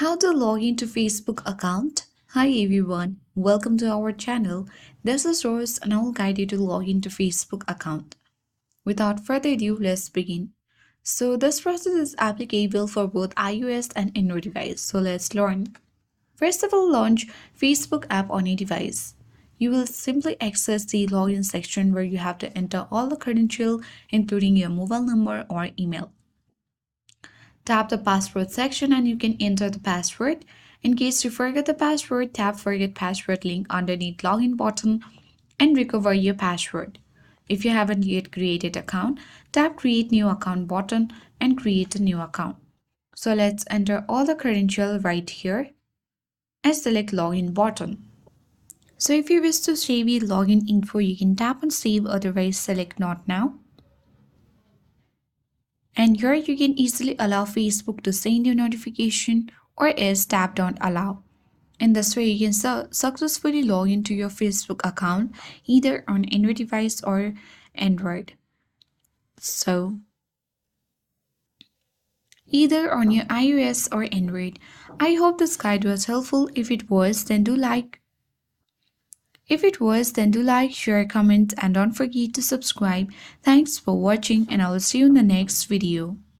How to log into Facebook account? Hi everyone, welcome to our channel. This is Rose and I will guide you to log into Facebook account. Without further ado, let's begin. So this process is applicable for both iOS and Android device. So let's learn. First of all, launch Facebook app on a device. You will simply access the login section where you have to enter all the credentials including your mobile number or email. Tap the password section and you can enter the password. In case you forget the password, tap forget password link underneath login button and recover your password. If you haven't yet created account, tap create new account button and create a new account. So let's enter all the credentials right here and select login button. So if you wish to save your login info, you can tap on save, otherwise select not now. And here you can easily allow Facebook to send you notification or else tap don't allow. In this way, you can successfully log into your Facebook account either on Android device or Android. So either on your iOS or Android. I hope this guide was helpful. If it was, then do like. Share, comment, and don't forget to subscribe. Thanks for watching, and I will see you in the next video.